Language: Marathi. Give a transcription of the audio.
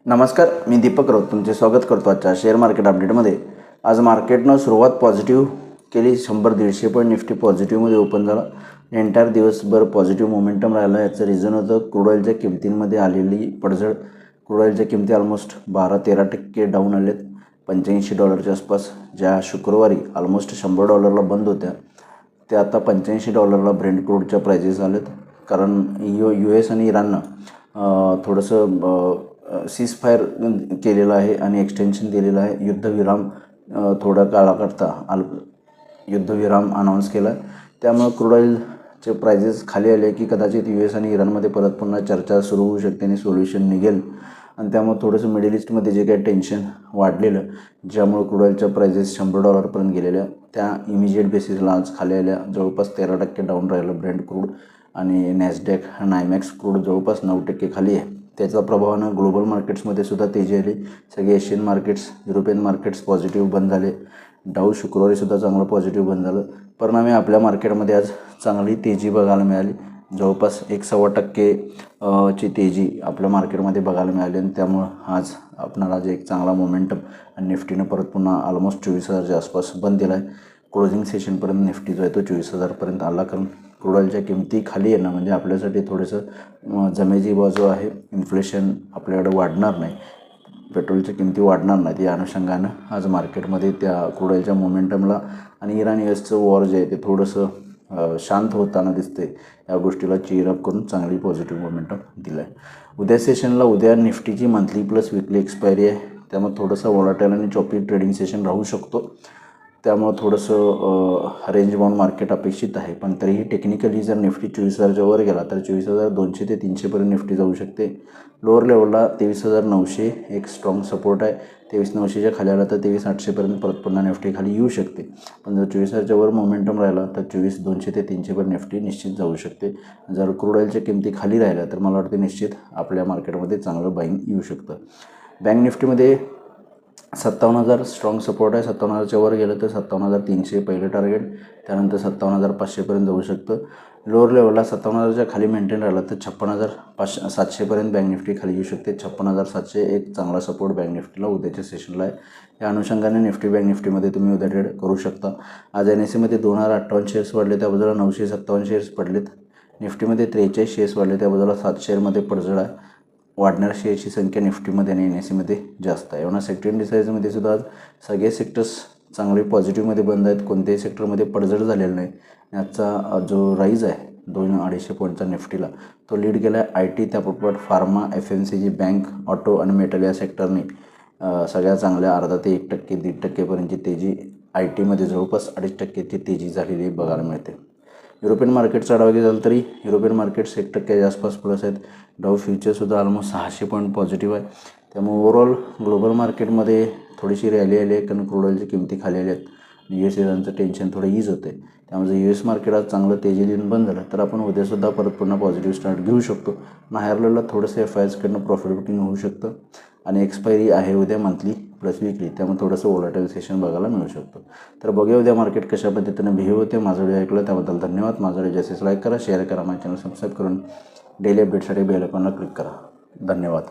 नमस्कार, मी दीपक राऊत तुमचे स्वागत करतो आजच्या शेअर मार्केट अपडेटमध्ये। आज मार्केटनं सुरुवात पॉझिटिव्ह केली। 100-150 पॉईंट निफ्टी पॉझिटिव्हमध्ये ओपन झाला। एंटायर दिवसभर पॉझिटिव्ह मोमेंटम राहिला। याचं रिझन होतं क्रूड ऑइलच्या किमतींमध्ये आलेली पडझड। क्रूड ऑइलच्या किमती ऑलमोस्ट 12-13% डाऊन आलेत, $85 आसपास, ज्या शुक्रवारी ऑलमोस्ट $100 बंद होत्या त्या आता $85 ब्रेंट क्रूडच्या प्राइजेस आलेत। कारण US आणि इराणनं थोडंसं सीजफायर केलेलं आहे आणि एक्सटेन्शन दिलेलं आहे। युद्धविराम थोड्या काळाकरता युद्धविराम अनाऊन्स केला। त्यामुळे क्रूड ऑइलचे प्राइजेस खाली आले की कदाचित US आणि इराणमध्ये परत पुन्हा चर्चा सुरू होऊ शकते आणि सोल्युशन निघेल। आणि त्यामुळे थोडंसं मिडल ईस्टमध्ये जे काही टेन्शन वाढलेलं, ज्यामुळे क्रूड ऑइलच्या प्राइजेस $100पर्यंत गेलेल्या, त्या इमिजिएट बेसिसला आज खाली आल्या। जवळपास 13% डाऊन राहिलं ब्रेंट क्रूड आणि नॅसडॅक नायमॅक्स क्रूड जवळपास 9% खाली आहे। त्याचा प्रभावानं ग्लोबल मार्केट्समध्ये सुद्धा तेजी आली। सगळे Asian markets, European markets positive बंद झाले। डाऊ शुक्रवारीसुद्धा चांगलं पॉझिटिव्ह बंद झालं। परिणामी आपल्या मार्केटमध्ये आज चांगली तेजी बघायला मिळाली। जवळपास 1.25% ची तेजी आपल्या मार्केटमध्ये बघायला मिळाली आणि त्यामुळं आज आपणाला जे एक चांगला मोमेंटम आणि निफ्टीनं परत पुन्हा ऑलमोस्ट 24,000च्या आसपास बंद दिला आहे। क्लोजिंग सेशनपर्यंत निफ्टी जो आहे तो 24,000पर्यंत आला। कारण क्रूड ऑइलच्या किमती खाली येणं म्हणजे आपल्यासाठी थोडंसं जमेची बाजू आहे। इन्फ्लेशन आपल्याकडे वाढणार नाही, पेट्रोलच्या किमती वाढणार नाहीत, या अनुषंगानं आज मार्केटमध्ये त्या क्रूड ऑइलच्या मोमेंटमला आणि इराण USचं वॉर जे आहे ते थोडंसं शांत होताना दिसते। या गोष्टीला चीअरअप करून चांगली पॉझिटिव्ह मोमेंटम दिलं आहे। उद्या निफ्टीची मंथली प्लस विकली एक्सपायरी आहे, त्यामुळे थोडंसं वॉलाटाईल आणि चॉपी ट्रेडिंग सेशन राहू शकतो। त्यामुळं थोडंसं रेंज बाउंड मार्केट अपेक्षित आहे। पण तरीही टेक्निकली जर निफ्टी 24,000च्या वर गेला तर 24,200 ते 300पर्यंत निफ्टी जाऊ शकते। लोअर लेवलला 23,900 एक स्ट्रॉंग सपोर्ट आहे। 23,900च्या खाली आला तर 23,800पर्यंत परत पुन्हा निफ्टी खाली येऊ शकते। पण जर 24,000च्या वर मोमेंटम राहिला तर 24,200 ते 300पर्यंत निफ्टी निश्चित जाऊ शकते। जर क्रूड ऑइलच्या किमती खाली राहिल्या तर मला वाटते निश्चित आपल्या मार्केटमध्ये चांगलं बाईंग येऊ शकतं। बँक निफ्टीमध्ये 57,000 स्ट्रॉंग सपोर्ट आहे। 57,000च्या वर गेलं तर 57,300 पहिलं टार्गेट, त्यानंतर 57,500पर्यंत जाऊ शकतं। लोअर लेवलला 57,000च्या खाली मेंटेन राहिला तर 56,700पर्यंत बँक निफ्टी खाली येऊ शकते। 56,700 एक चांगला सपोर्ट बँक निफ्टीला उद्याच्या सेशनला आहे। या अनुषंगाने निफ्टी बँक निफ्टीमध्ये तुम्ही उद्या ट्रेड करू शकता। आज NSEमध्ये 2,058 शेअर्स वाढले, त्या बाजूला 957 शेअर्स पडलेत। निफ्टीमध्ये 43 शेअर्स वाढले, त्या बाजूला 7 शेअरमध्ये पडझड आहे। वाढणाऱ्या शेअरची संख्या निफ्टीमध्ये आणि NSEमध्ये जास्त आहे। एवढा सेक्टर इंडिसाइजमध्ये सुद्धा आज सगळे सेक्टर्स चांगले पॉझिटिव्हमध्ये बंद आहेत, कोणत्याही सेक्टरमध्ये पडझड झालेलं नाही। आजचा जो राईज आहे 200-250 पॉईंटचा निफ्टीला, तो लीड केला आहे IT, त्यापाठोपाठ फार्मा, FMCG, बँक, ऑटो आणि मेटल या सेक्टरने सगळ्या चांगल्या 0.5% ते 1%, 1.5%पर्यंतची तेजी IT मध्ये जवळपास 2.5%ची तेजी झालेली बघायला मिळते। युरोपियन मार्केटचा आढावा झाला तरी युरोपियन मार्केट्स 1%च्या आसपास प्लस आहेत। डाऊ फ्युचरसुद्धा ऑलमोस्ट 600 पॉईंट पॉझिटिव्ह आहे। त्यामुळे ओव्हरऑल ग्लोबल मार्केटमध्ये थोडीशी रॅली आली आहे, कारण क्रूड ऑइलची किमती खाली आल्या आहेत। US इराणचं टेन्शन थोडं ईज होते, त्यामुळे US मार्केट आज चांगलं तेजी देऊन बंद झालं तर आपण उद्यासुद्धा परत पुन्हा पॉझिटिव्ह स्टार्ट घेऊ शकतो। हायर लेवलला थोडंसं FISकडनं प्रॉफिट बुकिंग होऊ शकतं आणि एक्सपायरी आहे उद्या मंथली प्लस विकली, त्यामुळे थोडंसं वॉलाटाईल सेशन बघायला मिळू शकतो। तर बघूया उद्या मार्केट कशा पद्धतीनं बिहेव होते। माझा व्हिडिओ ऐकलं त्याबद्दल धन्यवाद। माझा व्हिडिओ जास्तीत लाईक करा, शेअर करा, माझ्या चॅनल सबस्क्राईब करून डेली अपडेटसाठी बेल आयकॉनला क्लिक करा। धन्यवाद।